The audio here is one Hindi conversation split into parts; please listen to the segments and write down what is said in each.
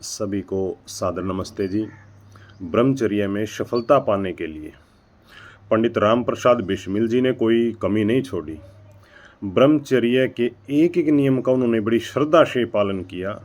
सभी को सादर नमस्ते जी। ब्रह्मचर्य में सफलता पाने के लिए पंडित राम प्रसाद बिस्मिल जी ने कोई कमी नहीं छोड़ी। ब्रह्मचर्य के एक एक नियम का उन्होंने बड़ी श्रद्धा से पालन किया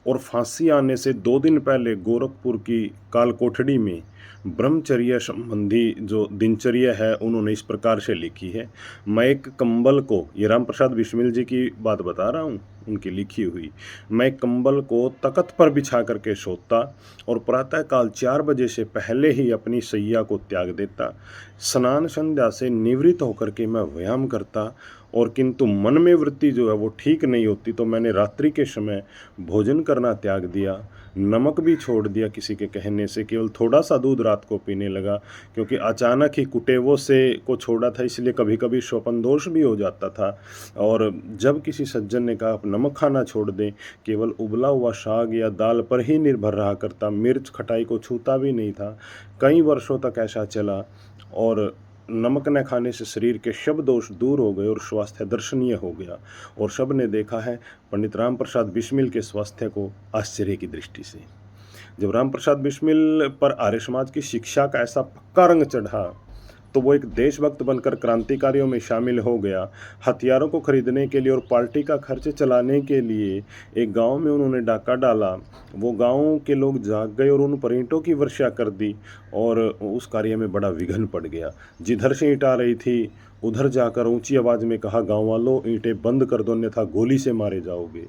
और फांसी आने से 2 दिन पहले गोरखपुर की काल कोठड़ी में ब्रह्मचर्य संबंधी जो दिनचर्या है उन्होंने इस प्रकार से लिखी है। मैं एक कंबल को, ये राम प्रसाद बिस्मिल जी की बात बता रहा हूँ, उनकी लिखी हुई, मैं कंबल को तख्त पर बिछा करके सोता और प्रातःकाल 4 बजे से पहले ही अपनी सैया को त्याग देता। स्नान संध्या से निवृत्त होकर के मैं व्यायाम करता और किंतु मन में वृत्ति जो है वो ठीक नहीं होती तो मैंने रात्रि के समय भोजन करना त्याग दिया, नमक भी छोड़ दिया किसी के कहने से, केवल थोड़ा सा दूध रात को पीने लगा क्योंकि अचानक ही कुटेवों से को छोड़ा था, इसलिए कभी कभी स्वपन दोष भी हो जाता था। और जब किसी सज्जन ने कहा आप नमक खाना छोड़ दें, केवल उबला हुआ साग या दाल पर ही निर्भर रहा करता, मिर्च खटाई को छूता भी नहीं था। कई वर्षों तक ऐसा चला और नमक न खाने से शरीर के सब दोष दूर हो गए और स्वास्थ्य दर्शनीय हो गया। और सब ने देखा है पंडित राम प्रसाद बिस्मिल के स्वास्थ्य को आश्चर्य की दृष्टि से। जब राम प्रसाद बिस्मिल पर आर्य समाज की शिक्षा का ऐसा पक्का रंग चढ़ा तो वो एक देशभक्त बनकर क्रांतिकारियों में शामिल हो गया। हथियारों को खरीदने के लिए और पार्टी का खर्च चलाने के लिए एक गांव में उन्होंने डाका डाला। वो गांव के लोग जाग गए और उन पर ईंटों की वर्षा कर दी और उस कार्य में बड़ा विघ्न पड़ गया। जिधर से ईंट आ रही थी उधर जाकर ऊंची आवाज में कहा, गांव वालों ईंटें बंद कर दो अन्यथा गोली से मारे जाओगे।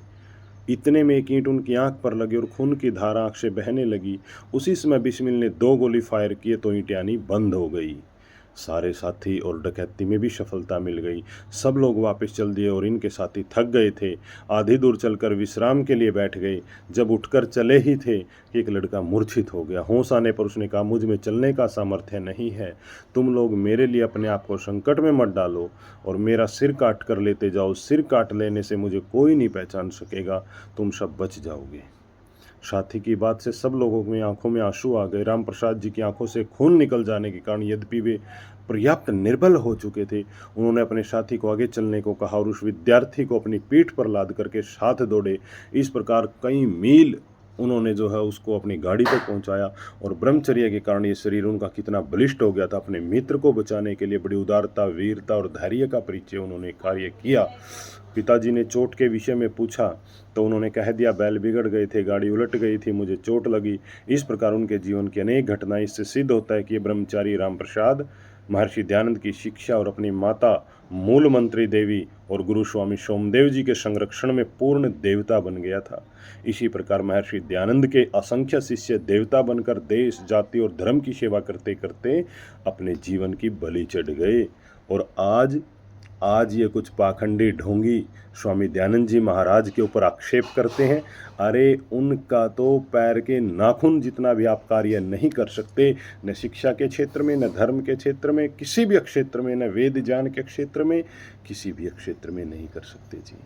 इतने में एक ईंट उनकी आंख पर लगी और खून की धारा आंख से बहने लगी। उसी समय बिस्मिल ने 2 गोली फायर किए तो ईंटें आनी बंद हो गई। सारे साथी और डकैती में भी सफलता मिल गई। सब लोग वापस चल दिए और इनके साथी थक गए थे, आधी दूर चलकर विश्राम के लिए बैठ गए। जब उठकर चले ही थे कि एक लड़का मूर्छित हो गया। होश आने पर उसने कहा, मुझ में चलने का सामर्थ्य नहीं है, तुम लोग मेरे लिए अपने आप को संकट में मत डालो और मेरा सिर काट कर लेते जाओ। सिर काट लेने से मुझे कोई नहीं पहचान सकेगा, तुम सब बच जाओगे। साथी की बात से सब लोगों में आंखों में आंसू आ गए। राम प्रसाद जी की आंखों से खून निकल जाने के कारण यद्यपि वे पर्याप्त निर्बल हो चुके थे, उन्होंने अपने साथी को आगे चलने को कहा और उस विद्यार्थी को अपनी पीठ पर लाद करके साथ दौड़े। इस प्रकार कई मील उन्होंने जो है उसको अपनी गाड़ी तक पहुंचाया और ब्रह्मचर्य के कारण ये शरीर उनका कितना बलिष्ठ हो गया था। अपने मित्र को बचाने के लिए बड़ी उदारता, वीरता और धैर्य का परिचय उन्होंने कार्य किया। पिताजी ने चोट के विषय में पूछा तो उन्होंने कह दिया, बैल बिगड़ गए थे, गाड़ी उलट गई थी, मुझे चोट लगी। इस प्रकार उनके जीवन की अनेक घटनाएं, इससे सिद्ध होता है कि ये ब्रह्मचारी राम प्रसाद महर्षि दयानंद की शिक्षा और अपनी माता मूल मंत्री देवी और गुरु स्वामी सोमदेव जी के संरक्षण में पूर्ण देवता बन गया था। इसी प्रकार महर्षि दयानंद के असंख्य शिष्य देवता बनकर देश, जाति और धर्म की सेवा करते करते अपने जीवन की बलि चढ़ गए। और आज ये कुछ पाखंडी ढोंगी स्वामी दयानंद जी महाराज के ऊपर आक्षेप करते हैं। अरे उनका तो पैर के नाखून जितना भी आप कार्य नहीं कर सकते, न शिक्षा के क्षेत्र में, न धर्म के क्षेत्र में, किसी भी क्षेत्र में, न वेद ज्ञान के क्षेत्र में, किसी भी क्षेत्र में नहीं कर सकते जी।